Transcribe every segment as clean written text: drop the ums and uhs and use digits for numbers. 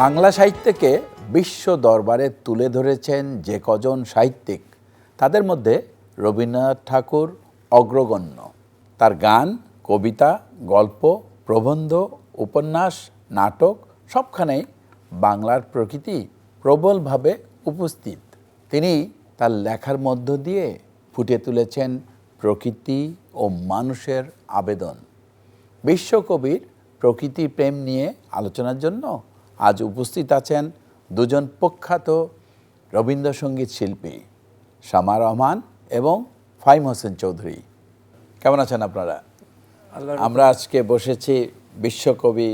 বাংলা সাহিত্যকে বিশ্ব দরবারে তুলে ধরেছেন যে কজন সাহিত্যিক, তাদের মধ্যে রবীন্দ্রনাথ ঠাকুর অগ্রগণ্য। তার গান, কবিতা, গল্প, প্রবন্ধ, উপন্যাস, নাটক সবখানেই বাংলার প্রকৃতি প্রবলভাবে উপস্থিত। তিনি তার লেখার মধ্য দিয়ে ফুটিয়ে তুলেছেন প্রকৃতি ও মানুষের আবেদন। বিশ্বকবির প্রকৃতি প্রেম নিয়ে আলোচনার জন্য আজ উপস্থিত আছেন দুজন প্রখ্যাত রবীন্দ্রসঙ্গীত শিল্পী, শামা রহমান এবং ফাহিম হোসেন চৌধুরী। কেমন আছেন আপনারা? আমরা আজকে বসেছি বিশ্বকবি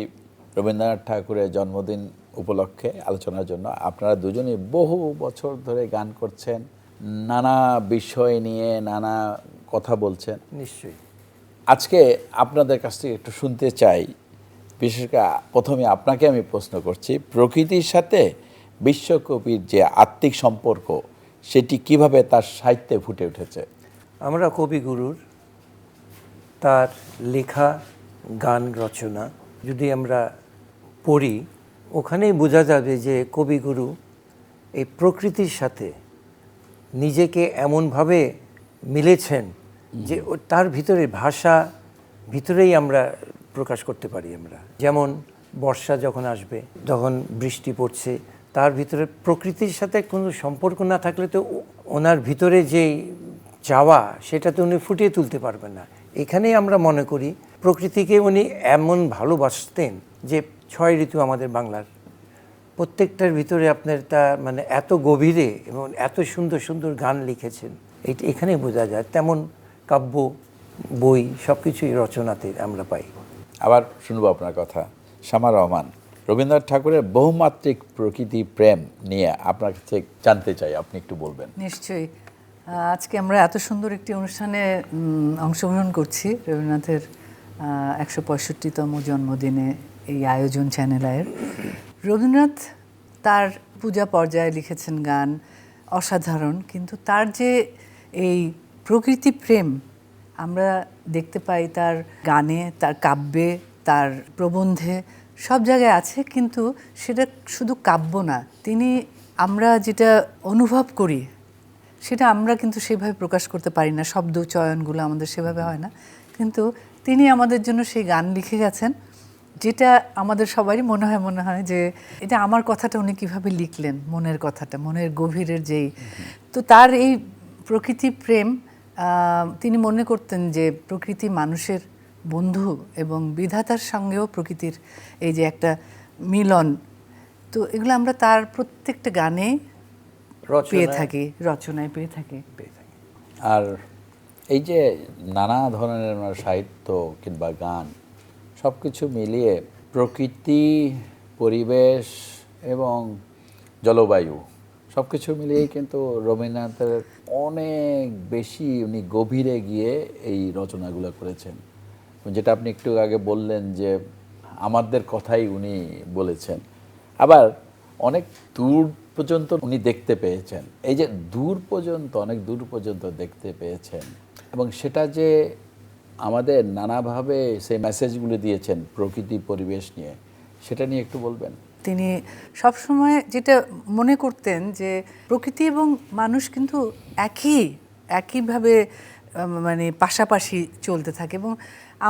রবীন্দ্রনাথ ঠাকুরের জন্মদিন উপলক্ষে আলোচনার জন্য। আপনারা দুজনই বহু বছর ধরে গান করছেন, নানা বিষয় নিয়ে নানা কথা বলছেন। নিশ্চয়ই আজকে আপনাদের কাছ থেকে একটু শুনতে চাই, বিশেষ করে প্রথমে আপনাকে আমি প্রশ্ন করছি, প্রকৃতির সাথে বিশ্বকবির যে আত্মিক সম্পর্ক সেটি কিভাবে তার সাহিত্যে ফুটে উঠেছে? আমরা কবিগুরুর তার লেখা গান রচনা যদি আমরা পড়ি, ওখানেই বোঝা যাবে যে কবিগুরু এই প্রকৃতির সাথে নিজেকে এমনভাবে মিলেছেন যে তার ভিতরে ভাষা ভিতরেই আমরা প্রকাশ করতে পারি। আমরা যেমন বর্ষা যখন আসবে, যখন বৃষ্টি পড়ছে, তার ভিতরে প্রকৃতির সাথে কোনো সম্পর্ক না থাকলে তো ওনার ভিতরে যে চাওয়া সেটা তো উনি ফুটিয়ে তুলতে পারবেন না। এখানেই আমরা মনে করি প্রকৃতিকে উনি এমন ভালোবাসতেন যে 6 ঋতু আমাদের বাংলার প্রত্যেকটার ভিতরে আপনার তা মানে এত গভীরে এবং এত সুন্দর সুন্দর গান লিখেছেন, এখানে বোঝা যায়। তেমন কাব্য, বই সব কিছুই রচনাতে আমরা পাই। আবার শুনবো আপনার কথা। শামা রহমান, রবীন্দ্রনাথ ঠাকুরের বহুমাত্রিক প্রকৃতি প্রেম নিয়ে আপনার কাছে জানতে চাই, আপনি একটু বলবেন। নিশ্চয়ই। আজকে আমরা এত সুন্দর একটি অনুষ্ঠানে অংশগ্রহণ করছি, রবীন্দ্রনাথের 165তম জন্মদিনে এই আয়োজন চ্যানেল আয়ের। রবীন্দ্রনাথ তার পূজা পর্যায়ে লিখেছেন গান অসাধারণ, কিন্তু তার যে এই প্রকৃতি প্রেম আমরা দেখতে পাই তার গানে, তার কাব্যে, তার প্রবন্ধে, সব জায়গায় আছে। কিন্তু সেটা শুধু কাব্য না, তিনি আমরা যেটা অনুভব করি সেটা আমরা কিন্তু সেভাবে প্রকাশ করতে পারি না, শব্দ চয়নগুলো আমাদের সেভাবে হয় না। কিন্তু তিনি আমাদের জন্য সেই গান লিখে গেছেন, যেটা আমাদের সবারই মনে হয় যে এটা আমার কথাটা উনি কীভাবে লিখলেন, মনের কথাটা, মনের গভীরের যেই। তো তার এই প্রকৃতি প্রেম, তিনি মনে করতেন যে প্রকৃতি মানুষের বন্ধু এবং বিধাতার সঙ্গেও প্রকৃতির এই যে একটা মিলন, তো এগুলো আমরা তার প্রত্যেকটা গানে পেয়ে থাকি, রচনায় পেয়ে থাকি। আর এই যে নানা ধরনের সাহিত্য কিংবা গান সব কিছু মিলিয়ে প্রকৃতি, পরিবেশ এবং জলবায়ু সব কিছু মিলিয়েই কিন্তু রবীন্দ্রনাথের অনেক বেশি উনি গভীরে গিয়ে এই রচনাগুলো করেছেন। যেটা আপনি একটু আগে বললেন যে আমাদের কথাই উনি বলেছেন, আবার অনেক দূর পর্যন্ত উনি দেখতে পেয়েছেন। এই যে দূর পর্যন্ত, অনেক দূর পর্যন্ত দেখতে পেয়েছেন এবং সেটা যে আমাদের নানাভাবে সেই মেসেজগুলো দিয়েছেন প্রকৃতি পরিবেশ নিয়ে, সেটা নিয়ে একটু বলবেন। তিনি সবসময় যেটা মনে করতেন যে প্রকৃতি এবং মানুষ কিন্তু একইভাবে মানে পাশাপাশি চলতে থাকে, এবং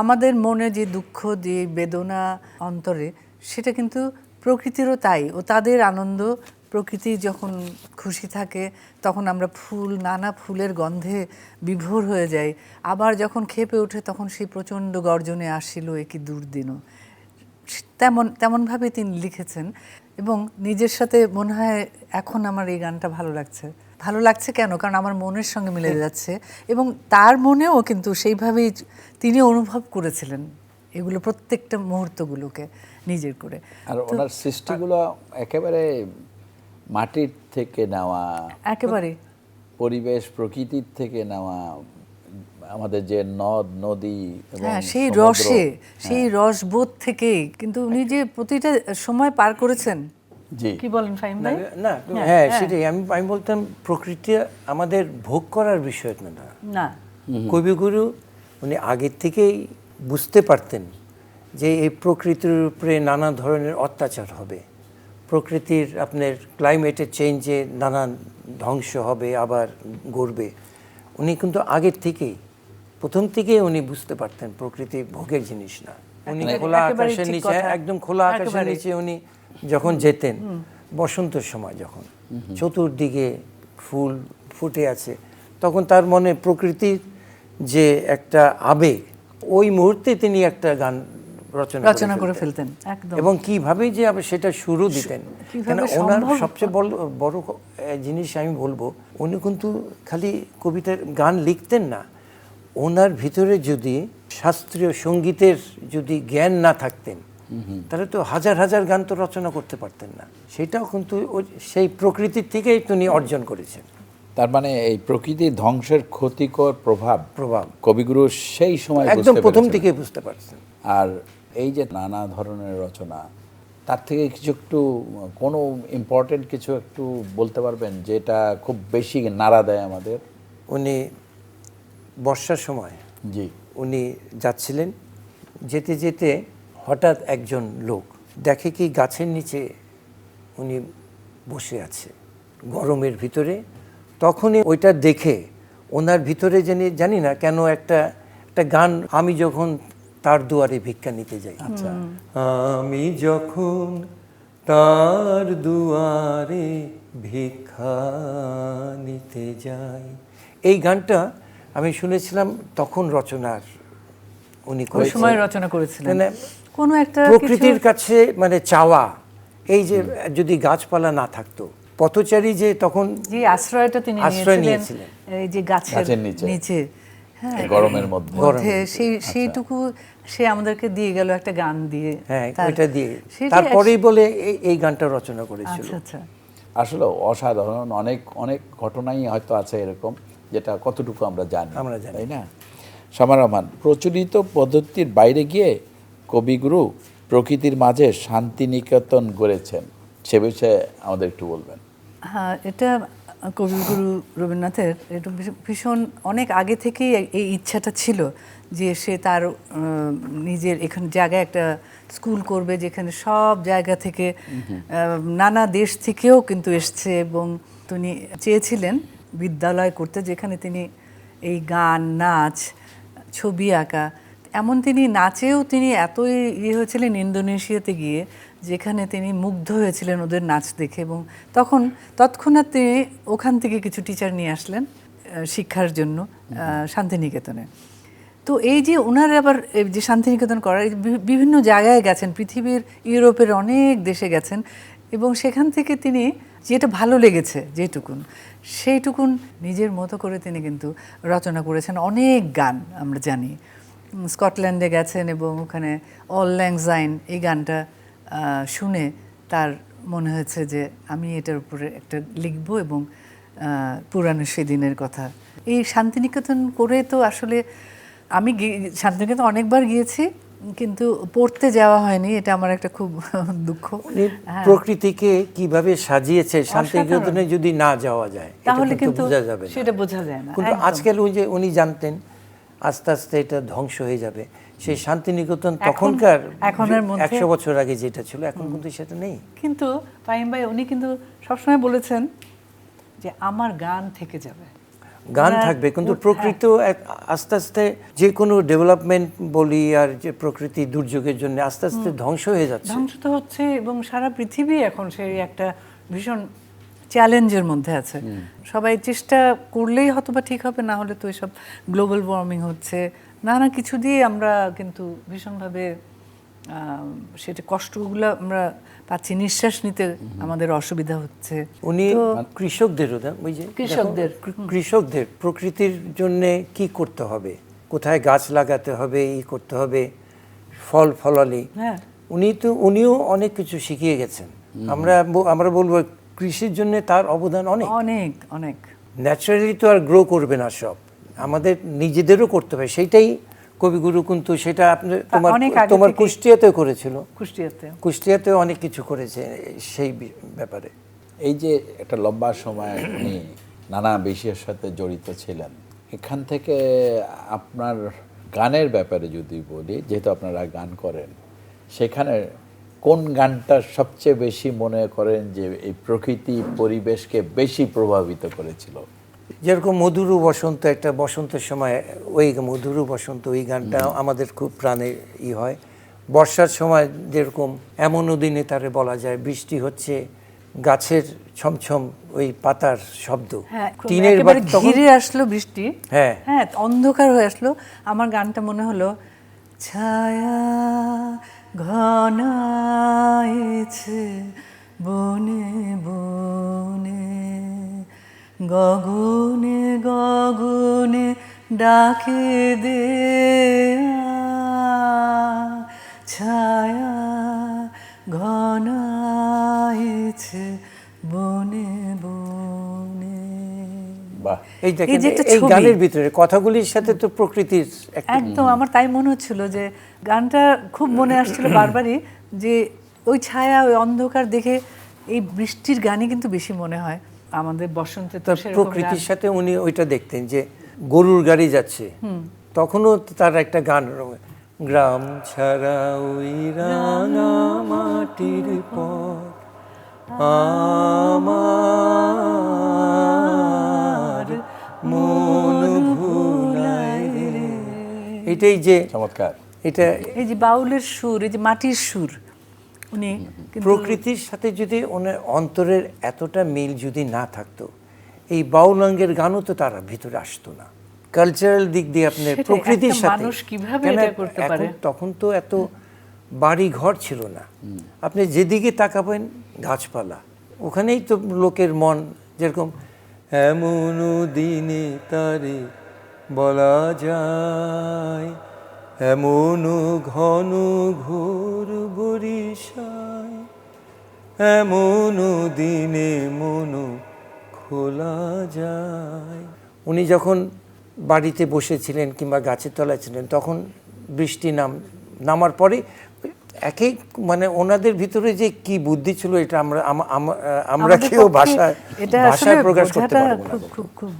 আমাদের মনে যে দুঃখ, যে বেদনা অন্তরে, সেটা কিন্তু প্রকৃতিরও তাই। ও তাদের আনন্দ, প্রকৃতি যখন খুশি থাকে তখন আমরা নানা ফুলের গন্ধে বিভোর হয়ে যাই, আবার যখন ক্ষেপে ওঠে তখন সেই প্রচণ্ড গর্জনে আসিল একই দুর্দিনও। তেমনভাবে তিনি লিখেছেন এবং নিজের সাথে মনে হয় এখন আমার এই গানটা ভালো লাগছে কেন? কারণ আমার মনের সঙ্গে মিলে যাচ্ছে, এবং তার মনেও কিন্তু সেইভাবেই তিনি অনুভব করেছিলেন এগুলো, প্রত্যেকটা মুহূর্তগুলোকে নিজের করে। আর ওনার সৃষ্টিগুলো একেবারে মাটির থেকে নেওয়া, একেবারে পরিবেশ প্রকৃতির থেকে নেওয়া, আমাদের যে নদ নদী, হ্যাঁ, সেই রসে, সেই রসবোধ থেকেই কিন্তু উনি যে প্রতিটা সময় পার করেছেন। জি, কি বলেন ফাহিম ভাই? না, হ্যাঁ সেটাই আমি বলতাম, প্রকৃতি আমাদের ভোগ করার বিষয় না। কবিগুরু উনি আগের থেকেই বুঝতে পারতেন যে এই প্রকৃতির উপরে নানা ধরনের অত্যাচার হবে, প্রকৃতির আপনার ক্লাইমেটের চেঞ্জে নানান ধ্বংস হবে আবার গড়বে, উনি কিন্তু আগের থেকেই প্রথম থেকেই উনি বুঝতে পারতেন প্রকৃতি ভোগের জিনিস না। উনি খোলা একেবারেই আকাশের ঠিক নিচে, কথা। একদম খোলা আকাশের একেবারেই। নিচে উনি যখন যেতেন বসন্তের সময়, যখন চতুর্দিকে ফুল ফুটে আছে, তখন তার মনে প্রকৃতির যে একটা আবেগ, ওই মুহূর্তে তিনি একটা গান রচনা করে ফেলতেন একদম। এবং কিভাবে যে আবার সেটা শুরু দিতেন। কিভাবে কেন ওনার সম্ভব? সবচেয়ে বড় জিনিস আমি বলবো, উনি কিন্তু খালি কবিতার গান লিখতেন না, ওনার ভিতরে যদি শাস্ত্রীয় সঙ্গীতের যদি জ্ঞান না থাকতেন তাহলে তো হাজার হাজার গান তো রচনা করতে পারতেন না। সেটাও কিন্তু সেই প্রকৃতির থেকেই তিনি অর্জন করেছেন। তার মানে এই প্রকৃতির ধ্বংসের ক্ষতিকর প্রভাব প্রভাব কবিগুরু সেই সময় একদম বুঝতে প্রথম পেরেছিলেন। থেকেই বুঝতে পারছেন। আর এই যে নানা ধরনের রচনা, তার থেকে কিছু একটু কোনো ইম্পর্টেন্ট কিছু একটু বলতে পারবেন যেটা খুব বেশি নাড়া দেয় আমাদের? উনি বর্ষার সময় জি। উনি যাচ্ছিলেন, যেতে যেতে হঠাৎ একজন লোক দেখে কি গাছের নিচে উনি বসে আছে গরমের ভিতরে। তখনই ওইটা দেখে ওনার ভিতরে জানি না কেন একটা গান, আমি যখন তার দুয়ারে ভিক্ষা নিতে যাই, আচ্ছা, আমি যখন তার দুয়ারে ভিক্ষা নিতে যাই, এই গানটা আমি শুনেছিলাম তখন রচনার উনি ওই করেছেন। সময় রচনা করেছিলেন মানে কোনো একটা প্রকৃতির কাছে মানে চাওয়া, এই যে যদি গাছপালা না থাকতো, পথচারী যে তখন যে আশ্রয়টা তিনি আশ্রয় নিয়েছিলেন এই যে গাছের গাছের নিচে। নিচে, হ্যাঁ, এই গরমের মধ্যে। মধ্যে সেইটুকু সে আমাদেরকে দিয়ে গেল একটা গান দিয়ে। হ্যাঁ, তার- ওইটা দিয়ে সেটা তারপরেই বলে এই গানটা রচনা করেছিল। আচ্ছা আচ্ছা। আসলে অসাধারণ অনেক অনেক ঘটনাই হয়তো আছে এরকম, যেটা কতটুকু আমরা জানি, তাই না? শামা রহমান, প্রচলিত পদ্ধতির বাইরে গিয়ে কবিগুরু প্রকৃতির মাঝে শান্তিনিকেতন গড়েছেন, সে বিষয়ে আমাদের একটু বলবেন। হ্যাঁ, এটা কবিগুরু রবীন্দ্রনাথের এটা ভীষণ অনেক আগে থেকেই এই ইচ্ছাটা ছিল যে সে তার নিজের এখানে জায়গায় একটা স্কুল করবে, যেখানে সব জায়গা থেকে নানা দেশ থেকেও কিন্তু এসছে, এবং তিনি চেয়েছিলেন বিদ্যালয় করতে যেখানে তিনি এই গান, নাচ, ছবি আঁকা, এমন তিনি নাচেও তিনি এতই হয়েছিলেন ইন্দোনেশিয়াতে গিয়ে, যেখানে তিনি মুগ্ধ হয়েছিলেন ওদের নাচ দেখে, এবং তৎক্ষণাৎ তিনি ওখান থেকে কিছু টিচার নিয়ে আসলেন শিক্ষার জন্য শান্তিনিকেতনে। তো এই যে ওনার আবার যে শান্তিনিকেতন করার বিভিন্ন জায়গায় গেছেন, পৃথিবীর ইউরোপের অনেক দেশে গেছেন, এবং সেখান থেকে তিনি যেটা ভালো লেগেছে যেটুকুন সেইটুকুন নিজের মতো করে তিনি কিন্তু রচনা করেছেন অনেক গান। আমরা জানি স্কটল্যান্ডে গেছেন এবং ওখানে অল ল্যাং সাইন এই গানটা শুনে তার মনে হয়েছে যে আমি এটার উপরে একটা লিখবো, এবং পুরানো সেদিনের কথা। এই শান্তিনিকেতন করে তো আসলে আমি শান্তিনিকেতন অনেকবার গিয়েছি, কিন্তু পড়তে যাওয়া হয়নি, এটা আমার একটা খুব দুঃখ। প্রকৃতিকে কিভাবে সাজিয়েছে শান্তিনিকেতনে যদি না যাওয়া যায় তাহলে কিন্তু বোঝা যাবে না। সেটা বোঝা যায় না। কিন্তু আজকাল ওই যে উনি জানতেন আস্তে আস্তে এটা ধ্বংস হয়ে যাবে, সেই শান্তিনিকেতন তখনকার এখনের মধ্যে 100 বছর আগে যেটা ছিল এখন কিন্তু সেটা নেই। কিন্তু ফাহিম ভাই উনি কিন্তু সবসময় বলেছেন যে আমার গান থেকে যাবে, গান থাকবে, কিন্তু প্রকৃত আস্তে আস্তে যে কোনো ডেভেলপমেন্ট বলি আর যে প্রকৃতি দুর্যোগের জন্য আস্তে আস্তে ধ্বংস হয়ে যাচ্ছে। ধ্বংস তো হচ্ছে, এবং সারা পৃথিবী এখন সেই একটা ভীষণ চ্যালেঞ্জের মধ্যে আছে। সবাই চেষ্টা করলেই হয়তোবা ঠিক হবে, না হলে তো এসব গ্লোবাল ওয়ার্মিং হচ্ছে, নানা কিছু দিয়ে আমরা কিন্তু ভীষণভাবে সেটা কষ্টগুলো আমরা পাচ্ছি, নিঃশ্বাস নিতে আমাদের অসুবিধা হচ্ছে। উনি কৃষকদেরও ওই যে কৃষকদের প্রকৃতির জন্য কি করতে হবে, কোথায় গাছ লাগাতে হবে, ই করতে হবে, ফল ফলালি, হ্যাঁ, উনিও অনেক কিছু শিখিয়ে গেছেন। আমরা বলবো কৃষির জন্য তার অবদান অনেক অনেক অনেক। ন্যাচারালি তো আর গ্রো করবে না, সব আমাদের নিজেদেরও করতে হবে। সেইটাই কবিগুরু কিন্তু সেটা তোমার কুষ্টিয়াতেও করেছিল, কুষ্টিয়াতেও অনেক কিছু করেছে সেই ব্যাপারে। এই যে একটা লম্বা সময় উনি নানা বিষয়ের সাথে জড়িত ছিলেন, এখান থেকে আপনার গানের ব্যাপারে যদি বলি, যেহেতু আপনারা গান করেন, সেখানে কোন গানটা সবচেয়ে বেশি মনে করেন যে এই প্রকৃতি পরিবেশকে বেশি প্রভাবিত করেছিল? যেরকম মধুর বসন্ত, একটা বসন্তের সময় ওই মধুর বসন্ত, ওই গানটা আমাদের খুব প্রাণে হয়। বর্ষার সময় যেরকম এমনও দিনে তারে বলা যায়, বৃষ্টি হচ্ছে, গাছের ছমছম ওই পাতার শব্দ, হ্যাঁ, টিনের একেবারে বাড়ি তখন ঘিরে আসলো বৃষ্টি, হ্যাঁ হ্যাঁ অন্ধকার হয়ে আসলো। আমার গানটা মনে হলো, ছায়া ঘনাইছে বনে বনে, গগনে গগনে ডাকে দে ছায়া ঘনাইছে বনে বনে। বাহ, এই দেখেন, এই যে একটা এই ছবি। গানের ভিতরে কথাগুলির সাথে তো প্রকৃতির একটা একদম আমার তাই মনে হচ্ছিল যে গানটা খুব মনে আসছিল বারবারই, যে ওই ছায়া, ওই অন্ধকার দেখে এই বৃষ্টির গানই কিন্তু বেশি মনে হয় আমাদের বসন্তে। তো সেরকম প্রকৃতির গান। সাথে উনি ওইটা দেখতেন যে গরুর গাড়ি যাচ্ছে, তখনও তার একটা গান, গ্রাম ছাড়া ওই রাঙা মাটির পথ আমার মন ভুলায় রে। এটাই যে চমৎকার। এটা এই যে বাউলের সুর, এই যে মাটির সুর, উনি কিন্তু প্রকৃতির সাথে যদি ওনার অন্তরের এতটা মিল যদি না থাকতো, এই বাউলাঙ্গের গানও তো তার ভিতরে আসতো না। কালচারাল দিক দিয়ে আপনার সেটাই, প্রকৃতির একটা সাথে মানুষ কিভাবে কেন এটা করতে এখন পারে? তখন তো এত বাড়ি ঘর ছিল না, আপনি যেদিকে তাকাবেন গাছপালা, ওখানেই তো লোকের মন। যেরকম এমন দিনে তারে বলা যায়, এমন ঘন ঘোর বরিশায়, এমন দিনে মন খোলা যায়। উনি যখন বাড়িতে বসেছিলেন কিংবা গাছের তলায় ছিলেন, তখন বৃষ্টি নামার পরে একই মানে ওনাদের ভিতরে যে কি বুদ্ধি ছিল, এটা আমরা আমরা আমাদের কেউ পক্ষে এটা ভাষায় আসলে প্রকাশ করতে বোঝাটা পারবো না। খুব খুব খুব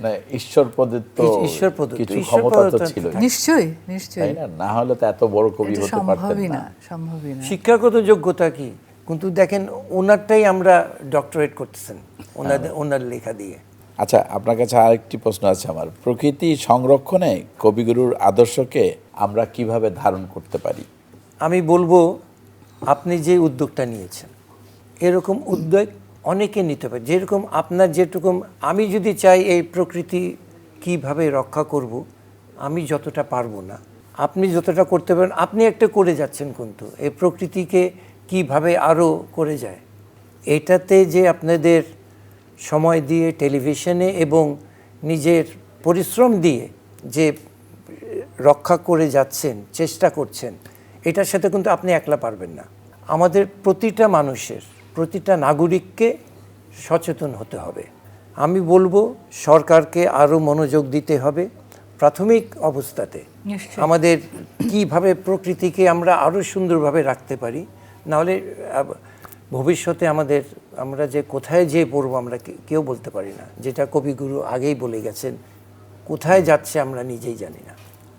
না, ঈশ্বর প্রদত্ত ঈশ্বর প্রদত্ত, কিছু ঈশ্বর ক্ষমতা তো প্রদত্ত ছিল, নিশ্চয়ই তাই নিশ্চয়ই, না? না হলে তো এত বড় কবি এটা হতে পারতেন সম্ভবই না। না, সম্ভবই না। শিক্ষাগত যোগ্যতা কি, কিন্তু দেখেন ওনারটাই আমরা ডক্টরেট করতেছেন ওনার লেখা দিয়ে। আচ্ছা, আপনার কাছে আরেকটি প্রশ্ন আছে আমার। প্রকৃতি সংরক্ষণে কবিগুরুর আদর্শকে আমরা কিভাবে ধারণ করতে পারি? আমি বলবো, আপনি যে উদ্যোগটা নিয়েছেন, এরকম উদ্যোগ অনেকে নিতে পারে। যেরকম আপনার যেরকম, আমি যদি চাই এই প্রকৃতি কিভাবে রক্ষা করব, আমি যতটা পারবো না, আপনি যতটা করতে পারেন, আপনি একটা করে যাচ্ছেন, কিন্তু এই প্রকৃতিকে কিভাবে আরও করে যায়, এটাতে যে আপনাদের সময় দিয়ে টেলিভিশনে এবং নিজের পরিশ্রম দিয়ে যে রক্ষা করে যাচ্ছেন, চেষ্টা করছেন, এটার সাথে কিন্তু আপনি একলা পারবেন না। আমাদের প্রতিটা মানুষের, প্রতিটা নাগরিককে সচেতন হতে হবে। আমি বলবো সরকারকে আরও মনোযোগ দিতে হবে প্রাথমিক অবস্থাতে। নিশ্চয়ই। আমাদের কিভাবে প্রকৃতিকে আমরা আরও সুন্দরভাবে রাখতে পারি, নাহলে ভবিষ্যতে আমরা যে কোথায় যেয়ে পড়বো আমরা কেউ বলতে পারি না। যেটা কবিগুরু আগেই বলে গেছেন, কোথায় যাচ্ছে আমরা নিজেই জানি না।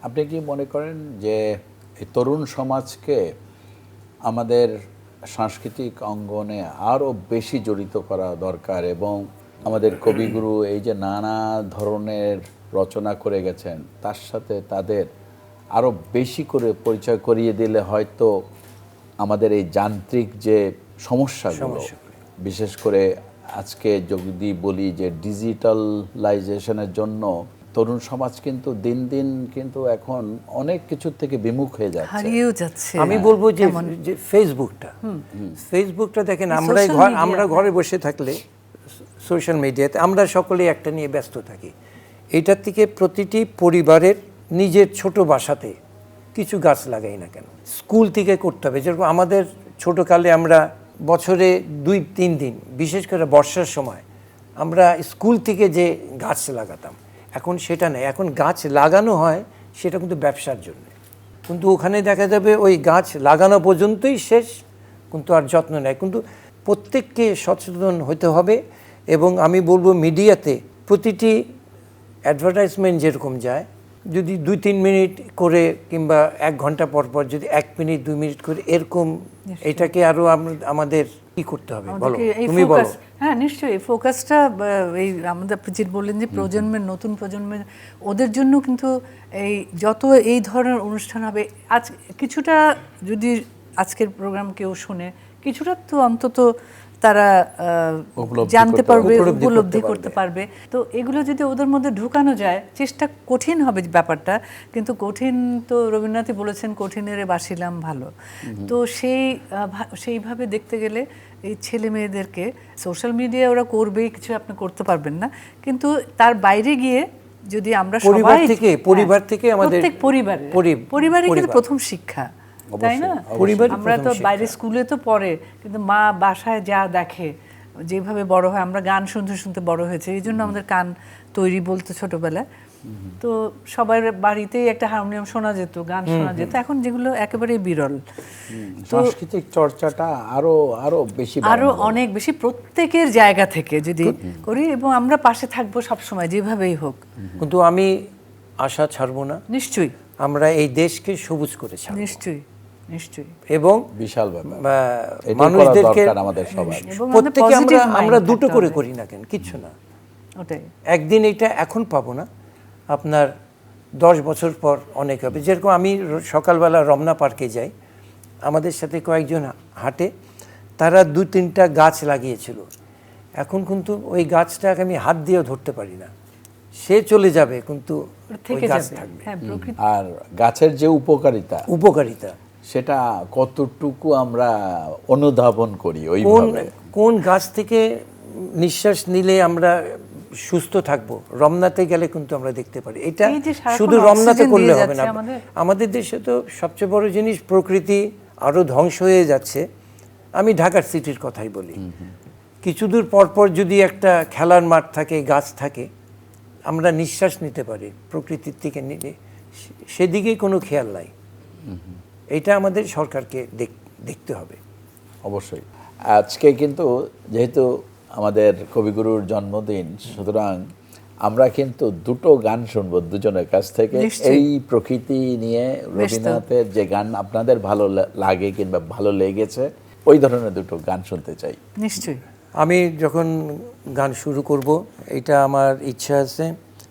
আপনি কি মনে করেন যে এই তরুণ সমাজকে আমাদের সাংস্কৃতিক অঙ্গনে আরও বেশি জড়িত করা দরকার, এবং আমাদের কবিগুরু এই যে নানা ধরনের রচনা করে গেছেন, তার সাথে তাদের আরও বেশি করে পরিচয় করিয়ে দিলে হয়তো আমাদের এই যান্ত্রিক যে সমস্যাগুলো, বিশেষ করে আজকে যদি বলি যে ডিজিটালাইজেশনের জন্য তরুণ সমাজ কিন্তু দিন দিন কিন্তু এখন অনেক কিছু থেকে বিমুখ হয়ে যাচ্ছে, হারিয়েও যাচ্ছে। আমি বলবো যে ফেসবুকটা দেখেন, আমরা ঘরে বসে থাকলে সোশ্যাল মিডিয়াতে আমরা সকলেই একটা নিয়ে ব্যস্ত থাকি। এইটার থেকে প্রতিটি পরিবারের নিজের ছোট বাসাতে কিছু গাছ লাগাই না কেন? স্কুল থেকে করতে হবে। যেরকম আমাদের ছোটোকালে আমরা বছরে 2-3 দিন, বিশেষ করে বর্ষার সময়, আমরা স্কুল থেকে যে গাছ লাগাতাম, এখন সেটা নেই। এখন গাছ লাগানো হয় সেটা কিন্তু ব্যবসার জন্য, কিন্তু ওখানে দেখা যাবে ওই গাছ লাগানো পর্যন্তই শেষ, কিন্তু আর যত্ন নেয়। কিন্তু প্রত্যেককে সচেতন হতে হবে। এবং আমি বলবো মিডিয়াতে প্রতিটি অ্যাডভার্টাইজমেন্ট যেরকম যায়, যদি 2-3 মিনিট করে কিংবা 1 ঘন্টা পর পর যদি 1 মিনিট 2 মিনিট করে এরকম, এটাকে আরো আমাদের কি করতে হবে বলো, আমাদেরকে এই তুমি বলো। ফোকাস, হ্যাঁ নিশ্চয়ই ফোকাসটা এই আমাদের আপনি যে বললেন যে প্রজন্মের, নতুন প্রজন্মের ওদের জন্য কিন্তু এই যত এই ধরনের অনুষ্ঠান হবে, আজ কিছুটা যদি আজকের প্রোগ্রাম কেউ শুনে কিছুটা তো অন্তত তারা জানতে পারবে, উপলব্ধি করতে পারবে। তো এগুলো যদি ওদের মধ্যে ঢুকানো যায়, চেষ্টা কঠিন হবে ব্যাপারটা, কিন্তু কঠিন তো রবীন্দ্রনাথই বলেছেন কঠিনের বাসিলাম ভালো। তো সেইভাবে দেখতে গেলে এই ছেলে মেয়েদেরকে সোশ্যাল মিডিয়া ওরা করবেই, কিছু আপনি করতে পারবেন না, কিন্তু তার বাইরে গিয়ে যদি আমরা পরিবার থেকে আমাদের প্রত্যেক পরিবারে কিন্তু প্রথম শিক্ষা, তাই না? আমরা তো বাইরে স্কুলে তো পড়ে, কিন্তু মা বাসায় যা দেখে, যেভাবে বড় হয়, আমরা গান শুনতে শুনতে বড় হয়েছে, এই জন্য আমাদের কান তৈরি বলতে ছোটবেলায়। তো সবার বাড়িতেই একটা হারমোনিয়াম শোনা যেত, গান শোনা যেত, এখন যেগুলো একেবারেই বিরল। সাংস্কৃতিক চর্চাটা আরো বেশি, আরো অনেক বেশি প্রত্যেকের জায়গা থেকে যদি করি, এবং আমরা পাশে থাকবো সবসময় যেভাবেই হোক। কিন্তু আমি আশা ছাড়বো না, নিশ্চয়ই আমরা এই দেশকে সবুজ করে ছাড়বো, নিশ্চয়ই নিশ্চয়ই, এবং বিশাল ব্যাপার, মানুষদেরকে আমাদের সবার প্রত্যেকে আমরা দুটো করে করি না কেন, কিচ্ছু না, ওটাই একদিন এটা এখন পাবো না, আপনার 10 বছর পর অনেক হবে। যেরকম আমি সকালবেলা রমনা পার্কে যাই, আমাদের সাথে কয়েকজন হাঁটে, তারা 2-3টা গাছ লাগিয়েছিল, এখন কিন্তু ওই গাছটাকে আমি হাত দিয়েও ধরতে পারি না, সে চলে যাবে কিন্তু ওই গাছ থাকবে। আর গাছের যে উপকারিতা সেটা কতটুকু আমরা অনুধাবন করি, কোন গাছ থেকে নিঃশ্বাস নিলে আমরা সুস্থ থাকবো, রমনাতে গেলে কিন্তু আমরা দেখতে পারি। এটা শুধু রমনাতে করলে হবে না, আমাদের দেশে তো সবচেয়ে বড় জিনিস প্রকৃতি আরো ধ্বংস হয়ে যাচ্ছে। আমি ঢাকার সিটির কথাই বলি, কিছু দূর পর পর যদি একটা খেলার মাঠ থাকে, গাছ থাকে, আমরা নিঃশ্বাস নিতে পারি প্রকৃতির থেকে নিলে, সেদিকে কোনো খেয়াল নাই। এটা আমাদের সরকারকে দেখতে হবে অবশ্যই। আজকে কিন্তু যেহেতু আমাদের কবিগুরুর জন্মদিন, সুতরাং আমরা কিন্তু দুটো গান শুনবো দুজনের কাছ থেকে, এই প্রকৃতি নিয়ে রবীন্দ্রনাথের যে গান আপনাদের ভালো লাগে কিংবা ভালো লেগেছে, ওই ধরনের দুটো গান শুনতে চাই। নিশ্চয়ই। আমি যখন গান শুরু করব, এটা আমার ইচ্ছা আছে,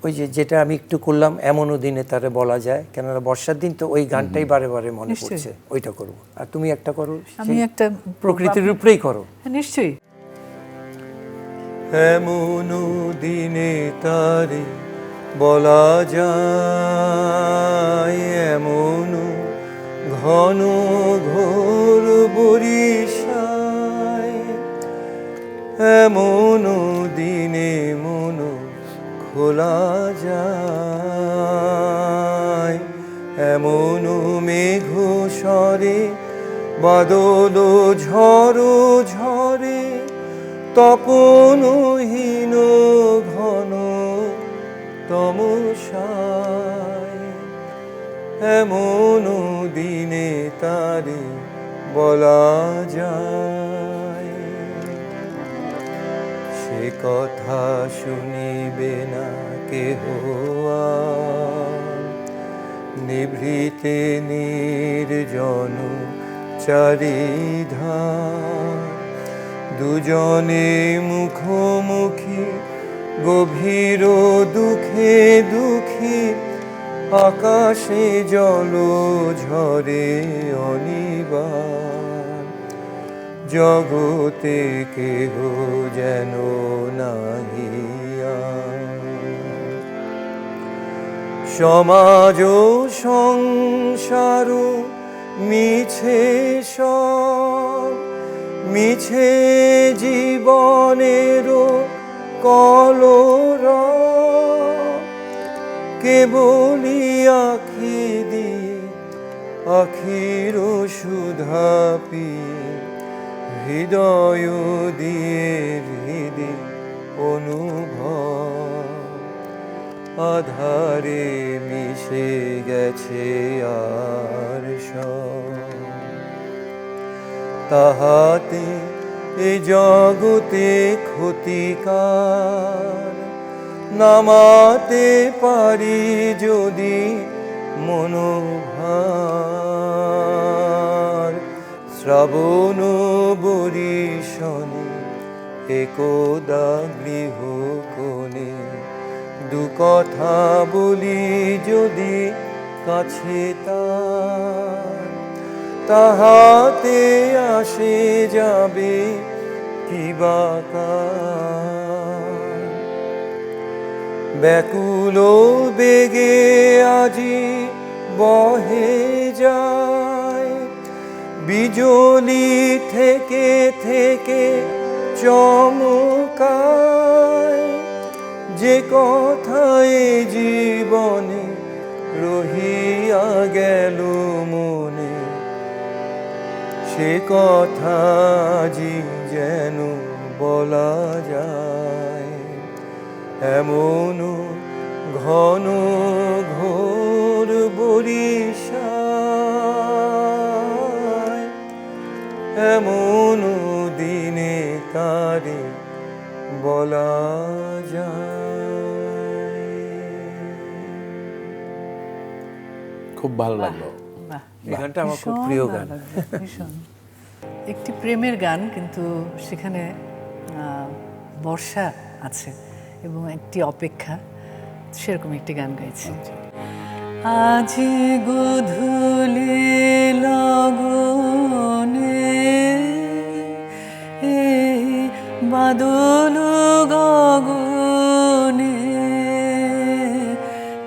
ওই যেটা আমি একটু করলাম, এমনও দিনে তারে বলা যায়, কেননা বর্ষার দিন তো ওই গানটাই বারে বারে মনে পড়ছে, ওইটা করব। আর তুমি একটা করো, আমি একটা প্রকৃতির উপরেই করো। নিশ্চয়ই। এমনও দিনে তারে বলা যায়, এমনও ঘন ঘোর বরিশায়, এমনও দিনে মন খোলা যায়, এমনও মেঘ স্বরে বাদল ঝড়ো ঝরে, তপনহীন ঘন তমসায়, এমনও দিনে তারে বলা যায়। সে কথা শুনিবে না কেহ আর, নিভৃতে নির্জন চারিধার, দুজনে মুখোমুখি গভীর দুঃখে দুঃখী, আকাশে জল ঝরে অনিবার, জগতে কেহ যেন নাহিয়া। সমাজ সংসার মিছে সব, মিছে জীবনের কলরব, কেবলি আখি দিয়ে আখির সুধা পিয়ে, হৃদয় দিয়ে হৃদয় অনুভব, আধারে মিশে গেছে আর সব, তাহাতে এ জগতে ক্ষতিকার, নামাতে পারি যদি মনোভার, শ্রাবণ বরিশনে একদা গৃহ কোণে দু কথা বলি যদি কাছে তাহাতে আসে যাবে কি বাকার। ব্যাকুল বেগে আজি বহে যায়, বিজলি থেকে থেকে চমকায়, যে কথায় জীবনে রহিয়া গেল মনে, সে কথা জি যেন বলা যায়। এমন ঘন ঘোর বরিশায়, এমন দিনে তারে বলা যায়। খুব ভালো লাগলো। বাহ, এই গানটা আমার খুব ভীষণ প্রিয় ভালো গান। লাগলো, ভীষণ। একটি প্রেমের গান, কিন্তু সেখানে বর্ষা আছে এবং একটি অপেক্ষা, সেরকম একটি গান গাইছি। আজি গধূলি লগনে এই বাদল গগনে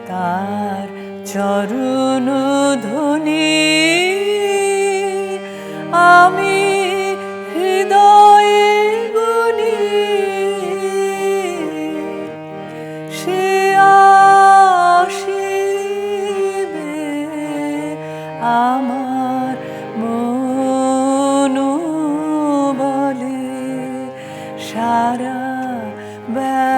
তার চরণ ধ্বনি আমি হৃদয়ে গুনি, সে আসিবে আমার মন বলে সারা বেলা,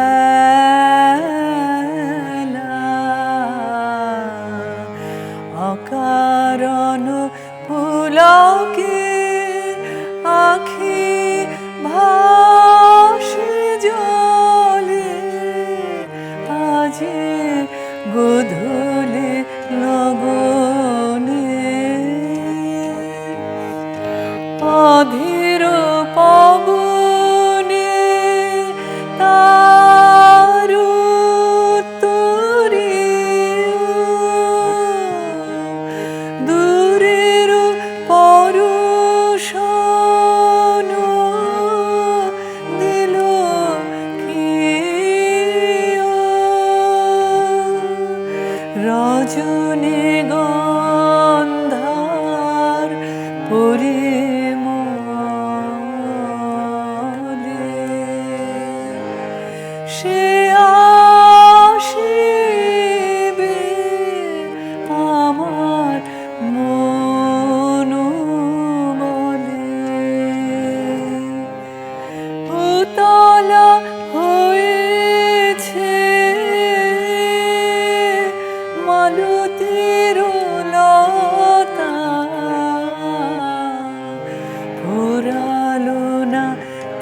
অকারণ পুলকে আখি ভাসে জলে, আজি গধূলি লগনে অধীর পবনে তার উত্তরে দূরের পরশন দিল কি রজনী গন্ধার পরিমলে, সে আসিবে আমার মন বলে, উতলা হয়েছে মালতীর লতা, ফুরালো না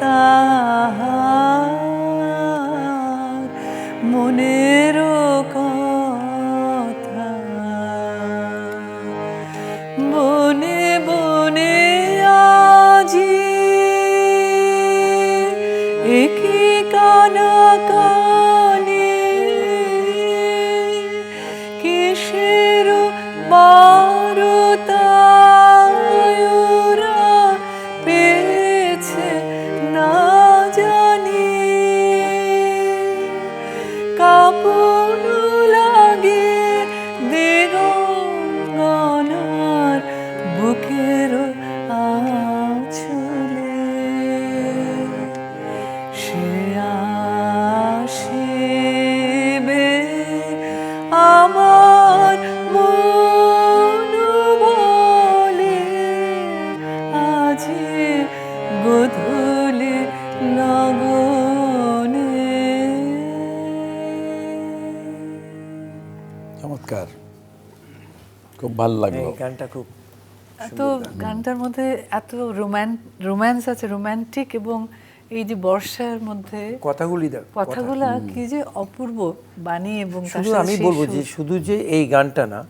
তাহার মনের কথা, বনে বনে আজি একই কানা কানে, কিসের বারতায় ওরা পেয়েছে না জানি, কাপড় লাগে দিগঙ্গনার বুকের আঁচলে, সে আসিবে আমার মন বলে আজি গধূলি লগনে। চমৎকার, খুব ভালো লাগলো। এই গানটা খুব এত গানটার মধ্যে এত রোম্যান্স আছে, রোম্যান্টিক এবং এই যে বর্ষার মধ্যে কথাগুলি দেখ কথাগুলা কি যে অপূর্ব বাণী এবং তার শুধু সাথে আমি সেই বলবো সুর। যে শুধু যে এই গানটা না,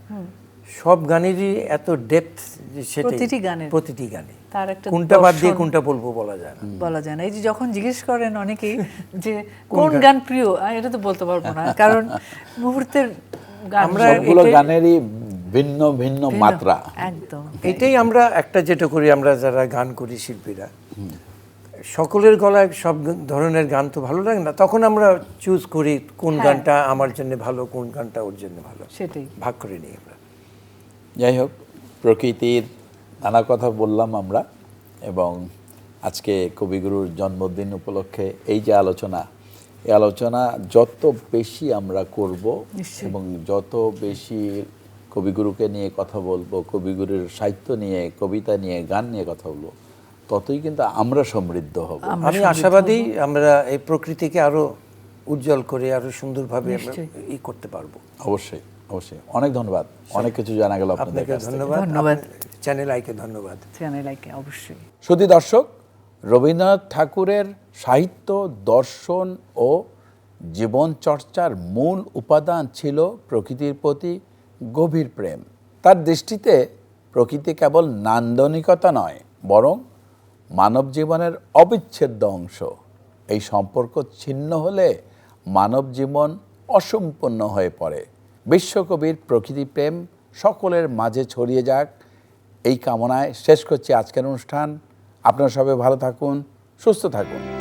সব গানেরই এত ডেপথ, সেটাই প্রতিটি গানে তার একটা কোনটা বাদ দিয়ে দর্শন কোনটা বলবো বলা যায় না। বলা যায় না। এই যে যখন জিজ্ঞেস করেন অনেকেই যে কোন গান প্রিয়, এটা তো বলতে পারবো না, কারণ মুহূর্তের গান আমরা সবগুলো এটাই- গানেরই ভিন্ন ভিন্ন মাত্রা। একদম এটাই আমরা একটা যেটা করি, আমরা যারা গান করি শিল্পীরা, সকলের গলায় সব ধরনের গান তো ভালো লাগে না, তখন আমরা চুজ করি কোন গানটা আমার জন্য ভালো, কোন গানটা ওর জন্য ভালো, সেটাই। ভাগ করে নিই আমরা। যাই হোক, প্রকৃতির নানা কথা বললাম আমরা, এবং আজকে কবিগুরুর জন্মদিন উপলক্ষে এই যে আলোচনা, এই আলোচনা যত বেশি আমরা করব নিশ্চয়ই। এবং যত বেশি কবিগুরুকে নিয়ে কথা বলবো, কবিগুরুর সাহিত্য নিয়ে, কবিতা নিয়ে, গান নিয়ে কথা বলবো, ততই কিন্তু আমরা সমৃদ্ধ হব। আমি আশাবাদী আমরা এই প্রকৃতিকে আরো উজ্জ্বল করে আরো সুন্দরভাবে আমরা ই করতে পারবো। অবশ্যই, অবশ্যই। অনেক ধন্যবাদ, অনেক কিছু জানা গেল আপনাদের আপনাকে কাছ থেকে। ধন্যবাদ, ধন্যবাদ। চ্যানেল আইকে ধন্যবাদ। চ্যানেলাইকে অবশ্যই। শুধু দর্শক, রবীন্দ্রনাথ ঠাকুরের সাহিত্য, দর্শন ও জীবন চর্চার মূল উপাদান ছিল প্রকৃতির প্রতি গভীর প্রেম। তার দৃষ্টিতে প্রকৃতি কেবল নান্দনিকতা নয়, বরং মানব জীবনের অবিচ্ছেদ্য অংশ। এই সম্পর্ক ছিন্ন হলে মানব জীবন অসম্পূর্ণ হয়ে পড়ে। বিশ্বকবির প্রকৃতি প্রেম সকলের মাঝে ছড়িয়ে যাক, এই কামনায় শেষ করছি আজকের অনুষ্ঠান। আপনারা সবাই ভালো থাকুন, সুস্থ থাকুন।